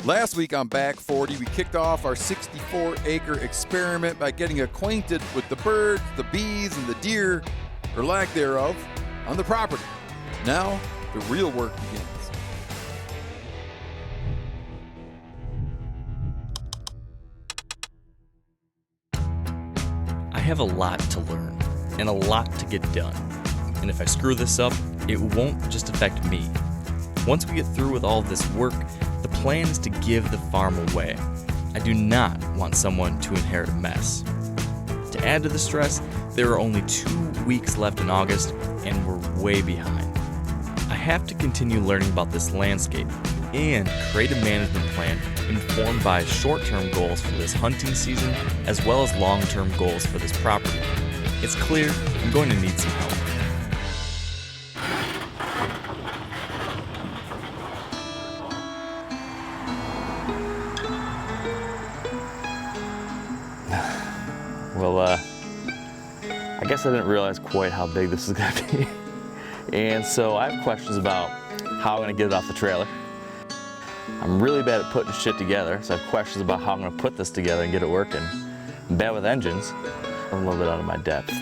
Last week on Back 40, we kicked off our 64-acre experiment by getting acquainted with the birds, the bees, and the deer, or lack thereof, on the property. Now, the real work begins. I have a lot to learn and a lot to get done. And if I screw this up, it won't just affect me. Once we get through with all of this work, the plan is to give the farm away. I do not want someone to inherit a mess. To add to the stress, there are only 2 weeks left in August, and we're way behind. I have to continue learning about this landscape and create a management plan informed by short-term goals for this hunting season as well as long-term goals for this property. It's clear I'm going to need some help. Well, I guess I didn't realize quite how big this is going to be. And so I have questions about how I'm going to get it off the trailer. I'm really bad at putting shit together, so I have questions about how I'm going to put this together and get it working. I'm bad with engines. I'm a little bit out of my depth.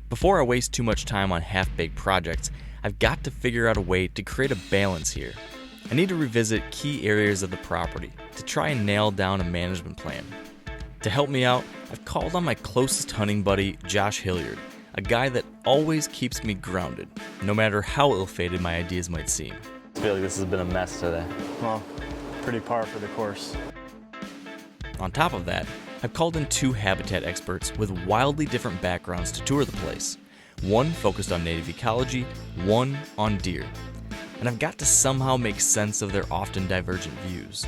Before I waste too much time on half-baked projects, I've got to figure out a way to create a balance here. I need to revisit key areas of the property to try and nail down a management plan. To help me out, I've called on my closest hunting buddy, Josh Hilliard, a guy that always keeps me grounded, no matter how ill-fated my ideas might seem. I feel like this has been a mess today. Well, pretty par for the course. On top of that, I've called in 2 habitat experts with wildly different backgrounds to tour the place. One focused on native ecology, one on deer. And I've got to somehow make sense of their often divergent views.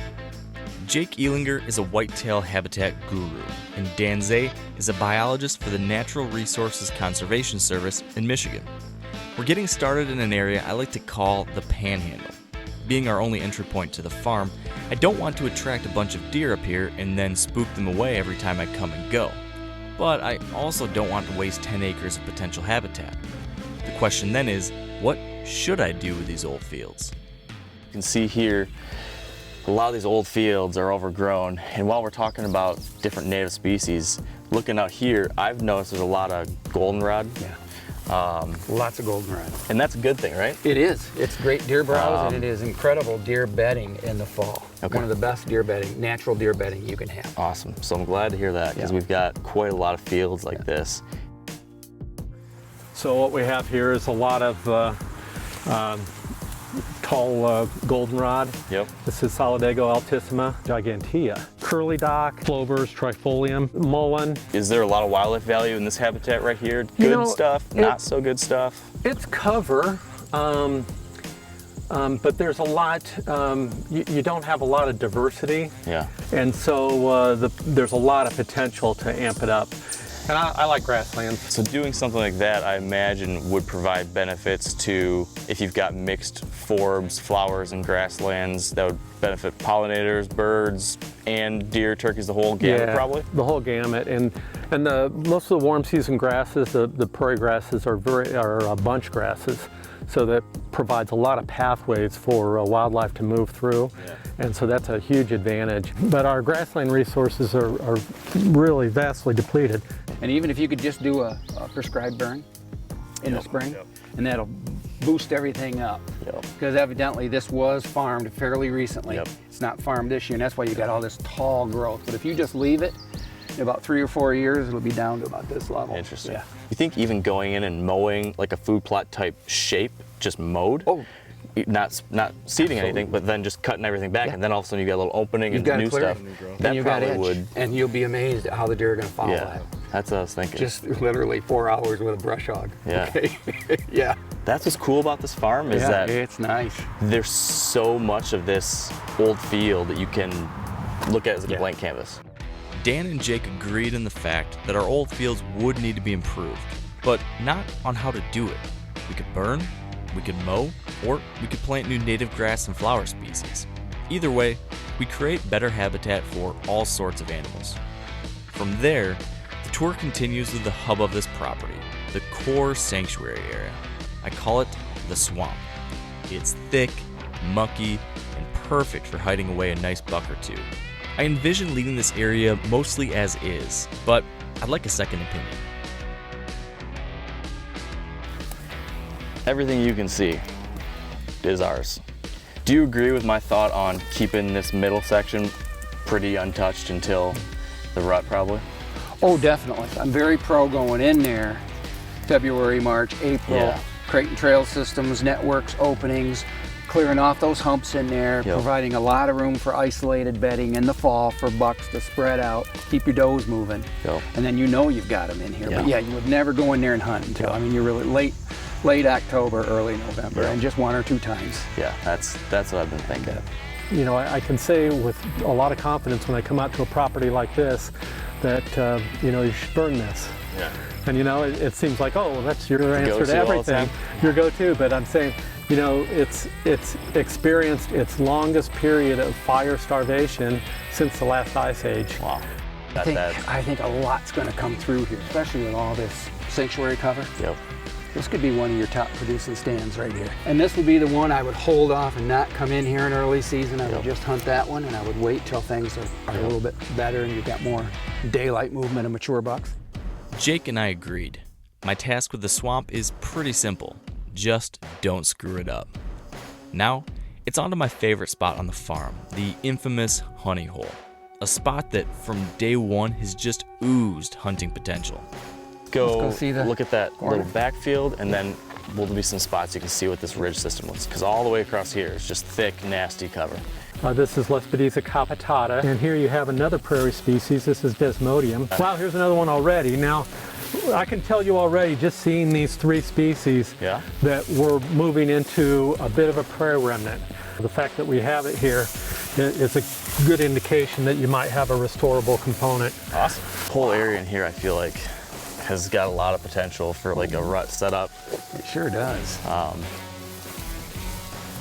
Jake Elinger is a whitetail habitat guru, and Dan Zay is a biologist for the Natural Resources Conservation Service in Michigan. We're getting started in an area I like to call the Panhandle. Being our only entry point to the farm, I don't want to attract a bunch of deer up here and then spook them away every time I come and go. But I also don't want to waste 10 acres of potential habitat. The question then is, what should I do with these old fields? You can see here, a lot of these old fields are overgrown. And while we're talking about different native species, looking out here, I've noticed there's a lot of goldenrod. Yeah. Lots of goldenrod. And that's a good thing, right? It is. It's great deer browse, and it is incredible deer bedding in the fall. Okay. One of the best deer bedding, natural deer bedding you can have. Awesome. So I'm glad to hear that because we've got quite a lot of fields like this. So what we have here is a lot of tall goldenrod. Yep. This is Solidago altissima gigantea. Curly dock, plovers, trifolium, mullen. Is there a lot of wildlife value in this habitat right here? Good stuff, not so good stuff? It's cover, but there's a lot, you don't have a lot of diversity. Yeah. And so there's a lot of potential to amp it up. And I like grasslands. So doing something like that, I imagine, would provide benefits to, if you've got mixed forbs, flowers, and grasslands, that would benefit pollinators, birds, and deer, turkeys, the whole gamut, probably? The whole gamut. And most of the warm season grasses, the prairie grasses, are bunch grasses. So that provides a lot of pathways for wildlife to move through. Yeah. And so that's a huge advantage. But our grassland resources are really vastly depleted. And even if you could just do a prescribed burn in the spring, and that'll boost everything up. Because evidently this was farmed fairly recently. It's not farmed this year, and that's why you got all this tall growth. But if you just leave it, in about 3 or 4 years, it'll be down to about this level. Interesting. Yeah. You think even going in and mowing like a food plot type shape, just mowed? Oh. Not seeding anything, but then just cutting everything back, and then all of a sudden you got a little opening and new stuff. That probably would. And you'll be amazed at how the deer are going to follow that. That's what I was thinking. Just literally 4 hours with a brush hog. Yeah. Okay. Yeah. That's what's cool about this farm is that it's nice. There's so much of this old field that you can look at as a blank canvas. Dan and Jake agreed in the fact that our old fields would need to be improved, but not on how to do it. We could burn, we could mow, or we could plant new native grass and flower species. Either way, we create better habitat for all sorts of animals. From there, the tour continues to the hub of this property, the core sanctuary area. I call it the swamp. It's thick, mucky, and perfect for hiding away a nice buck or two. I envision leaving this area mostly as is, but I'd like a second opinion. Everything you can see is ours. Do you agree with my thought on keeping this middle section pretty untouched until the rut probably? Oh, definitely. I'm very pro going in there February, March, April, Yeah. creating trail systems, networks, openings, clearing off those humps in there, Yep. providing a lot of room for isolated bedding in the fall for bucks to spread out, keep your does moving, Yep. and then you know you've got them in here. But Yeah. yeah, you would never go in there and hunt until, I mean, you're really late October, early November, Yeah. and just 1 or 2 times. Yeah, that's what I've been thinking. You know, I can say with a lot of confidence when I come out to a property like this that, you know, you should burn this. Yeah. And you know, it seems like, oh, well, that's your answer go-to to all the everything, time. your go-to. But I'm saying, you know, it's experienced its longest period of fire starvation since the last ice age. Wow. I think a lot's going to come through here, especially with all this sanctuary cover. Yep. This could be one of your top producing stands right here. And this would be the one I would hold off and not come in here in early season. I would Yep. just hunt that one, and I would wait till things are a little bit better and you've got more daylight movement of mature bucks. Jake and I agreed. My task with the swamp is pretty simple. Just don't screw it up. Now, it's on to my favorite spot on the farm, the infamous honey hole. A spot that from day one has just oozed hunting potential. go see the look at that corner. little backfield, and then will be some spots you can see what this ridge system looks, because all the way across here is just thick, nasty cover. This is Lespedeza capitata, and here you have another prairie species. This is Desmodium. Wow, here's another one already. Now, I can tell you already, just seeing these 3 species, Yeah. that we're moving into a bit of a prairie remnant. The fact that we have it here is a good indication that you might have a restorable component. Awesome. The whole area in here, I feel like, has got a lot of potential for like a rut setup. It sure does.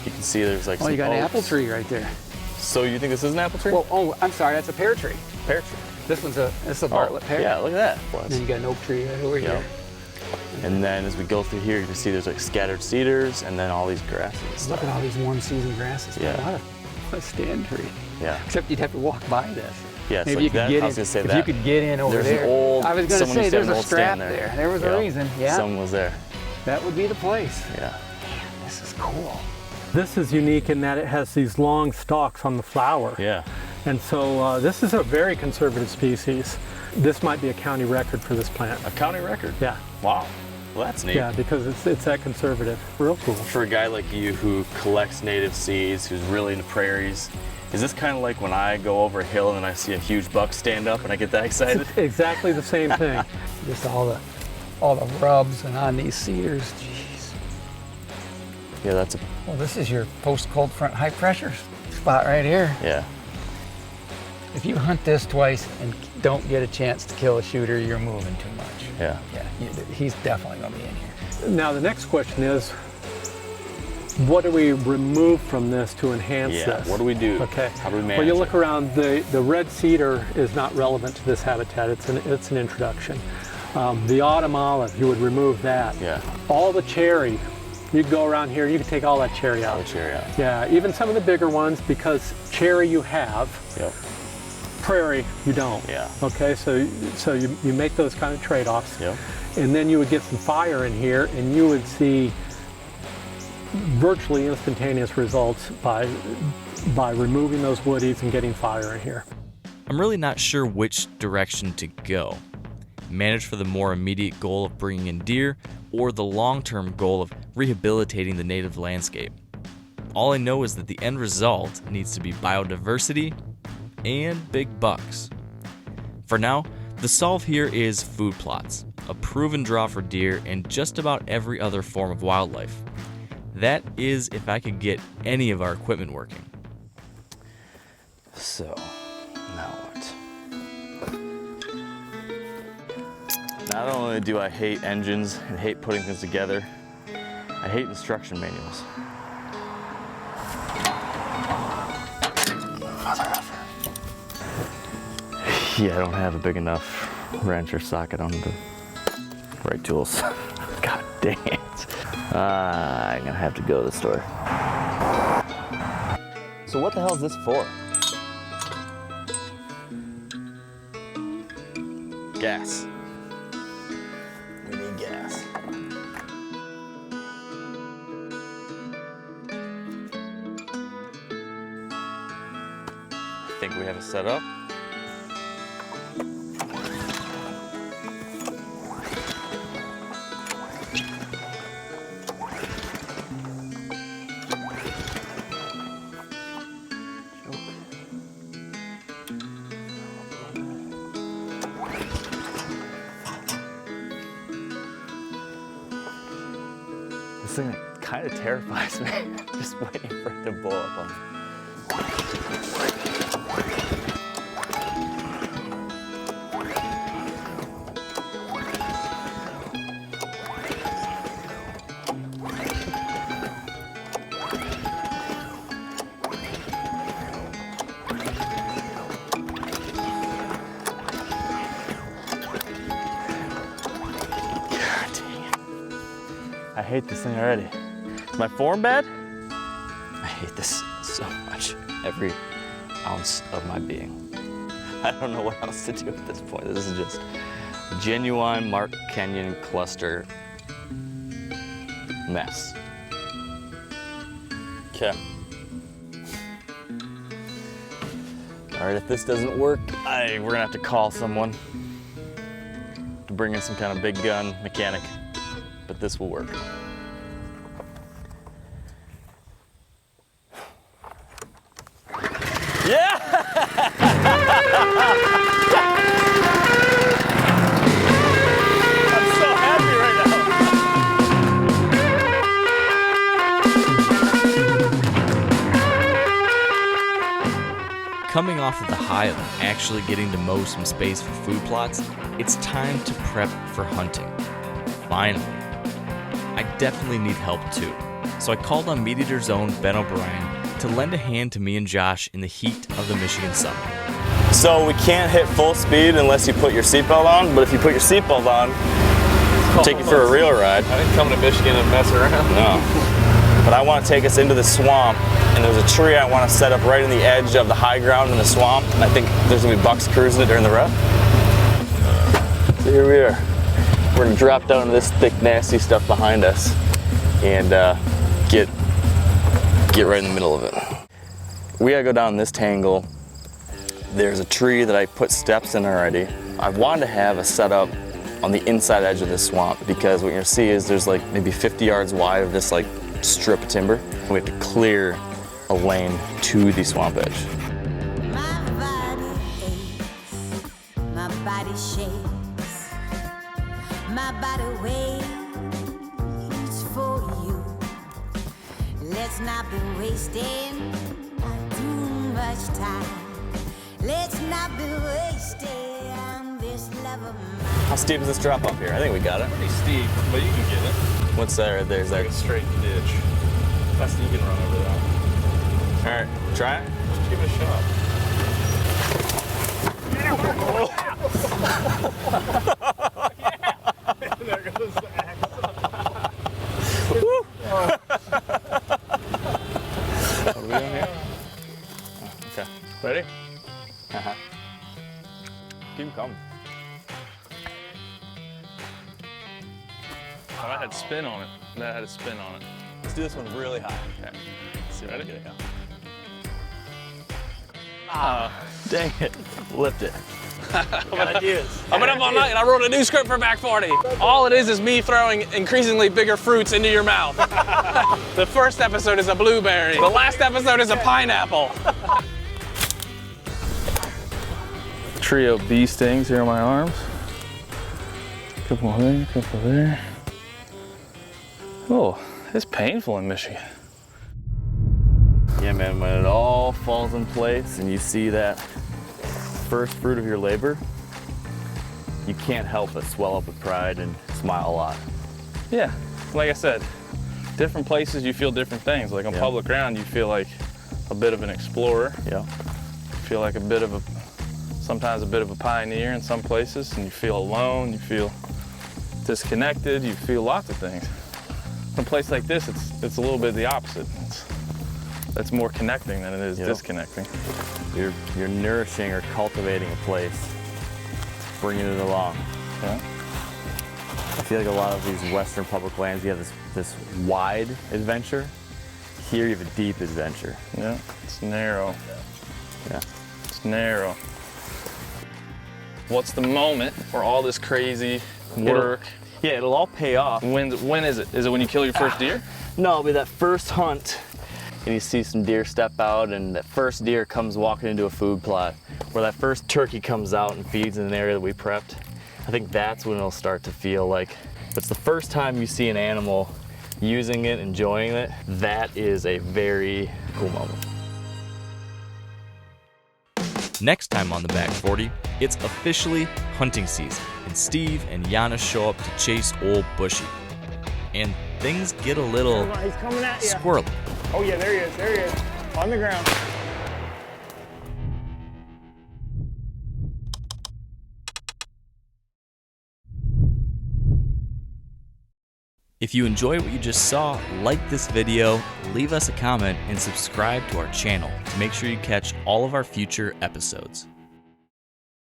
You can see there's like Oh, some you got an oaks. apple tree right there. So you think this is an apple tree? Well, oh, I'm sorry, that's a pear tree. Pear tree. This one's a Bartlett pear. Yeah, look at that. And then you got an oak tree right over Yep. here. And then as we go through here, you can see there's like scattered cedars and then all these grasses and Look stuff. at all these one-season grasses. Yeah. What a stand tree. Yeah. Except you'd have to walk by this. Yeah, it's Maybe like you could that. get I was in. gonna say if that. you could get in over There's there. an old, I was going to someone say used to have there's an a old strap stand there. There was a Yep. reason. Yeah. Someone was there. That would be the place. Yeah. This is cool. This is unique in that it has these long stalks on the flower. Yeah. And so this is a very conservative species. This might be a county record for this plant. A county record. Yeah, Wow. Well, that's neat. yeah, because it's that conservative. Real cool. For a guy like you who collects native seeds, who's really into prairies, is this kind of like when I go over a hill and then I see a huge buck stand up and I get that excited? Exactly the same thing. Just all the rubs and on these cedars. Jeez. Yeah, that's a, Well, this is your post-cold front high pressure spot right here. yeah. If you hunt this twice and don't get a chance to kill a shooter, you're moving too much. Yeah. Yeah, he's definitely going to be in here. Now the next question is, what do we remove from this to enhance Yeah, this? what do we do? Okay. How do we manage Well, you look it? around, the red cedar is not relevant to this habitat. It's an introduction. The autumn olive, you would remove that. Yeah. All the cherry, you could go around here, you could take all that cherry All out. the cherry out. Yeah, even some of the bigger ones, because cherry you have, Yep. prairie you don't. Yeah. Okay, so you make those kind of trade-offs. Yep. And then you would get some fire in here, and you would see virtually instantaneous results by removing those woodies and getting fire in here. I'm really not sure which direction to go. Manage for the more immediate goal of bringing in deer, or the long-term goal of rehabilitating the native landscape. All I know is that the end result needs to be biodiversity and big bucks. For now, the solve here is food plots, a proven draw for deer and just about every other form of wildlife. That is if I could get any of our equipment working. So, now what? Not only do I hate engines and hate putting things together, I hate instruction manuals. Yeah, I don't have a big enough wrench or socket on the right tools. God dang it. I'm gonna have to go to the store. So what the hell is this for? Gas. We need gas. I think we have it set up. This thing kind of terrifies me. Just waiting for it to blow up on me. I hate this thing already. Is my form bad? I hate this so much. Every ounce of my being. I don't know what else to do at this point. This is just a genuine Mark Kenyon cluster mess. Okay. All right, if this doesn't work, we're gonna have to call someone to bring in some kind of big gun mechanic. But this will work. Yeah! I'm so happy right now. Coming off of the high of actually getting to mow some space for food plots, it's time to prep for hunting. Finally. I definitely need help too, so I called on MeatEater's own Ben O'Brien to lend a hand to me and Josh in the heat of the Michigan summer. So we can't hit full speed unless you put your seatbelt on, but if you put your seatbelt on, I'll take you for a real ride. I didn't come to Michigan and mess around. No. But I want to take us into the swamp, and there's a tree I want to set up right in the edge of the high ground in the swamp, and I think there's going to be bucks cruising it during the rut. So here we are. We're going to drop down into this thick, nasty stuff behind us and get right in the middle of it. We got to go down this tangle. There's a tree that I put steps in already. I wanted to have a setup on the inside edge of this swamp because what you're going to see is there's like maybe 50 yards wide of this like strip of timber. And we have to clear a lane to the swamp edge. My body aches, my body shakes, my body waits for you. Let's not be wasting too much time. Let's not be wasting this love of mine. How steep is this drop up here? I think we got it. Pretty steep, but you can get it. What's that right there? Is that Like a straight ditch. Best you can run over that. all right? Try it. Just give it a shot. There goes the axe. What are we doing here? Okay. Ready? Uh-huh. Keep them coming. Oh, that had spin on it. That had a spin on it. Let's do this one really high. Okay. Let's see if I can Ready? get it going. Dang it. Lift it. Gotta do this. I've been up all night and I wrote a new script for Back 40. All it is me throwing increasingly bigger fruits into your mouth. The first episode is a blueberry. The last episode is a pineapple. Trio bee stings here on my arms. Couple there, couple there. Oh, it's painful in Michigan. Yeah, man, when it all falls in place and you see that first fruit of your labor, you can't help but swell up with pride and smile a lot. Yeah, like I said, different places you feel different things. Like on public ground, you feel like a bit of an explorer. Yeah. You feel like a bit of sometimes a bit of a pioneer in some places, and you feel alone, you feel disconnected, you feel lots of things. In a place like this, it's a little bit the opposite. It's more connecting than it is disconnecting. You're nourishing or cultivating a place, bringing it along. Yeah. I feel like a lot of these Western public lands, you have this wide adventure. Here you have a deep adventure. Yeah, it's narrow. Yeah. It's narrow. What's the moment for all this crazy work? It'll all pay off. When is it? Is it when you kill your first deer? No, it'll be that first hunt, and you see some deer step out, and that first deer comes walking into a food plot, or that first turkey comes out and feeds in an area that we prepped. I think that's when it'll start to feel like, if it's the first time you see an animal using it, enjoying it, that is a very cool moment. Next time on the Back 40, it's officially hunting season, and Steve and Yana show up to chase old Bushy. And things get a little He's coming at you. squirrely. Oh yeah, there he is, on the ground. If you enjoyed what you just saw, like this video, leave us a comment, and subscribe to our channel to make sure you catch all of our future episodes.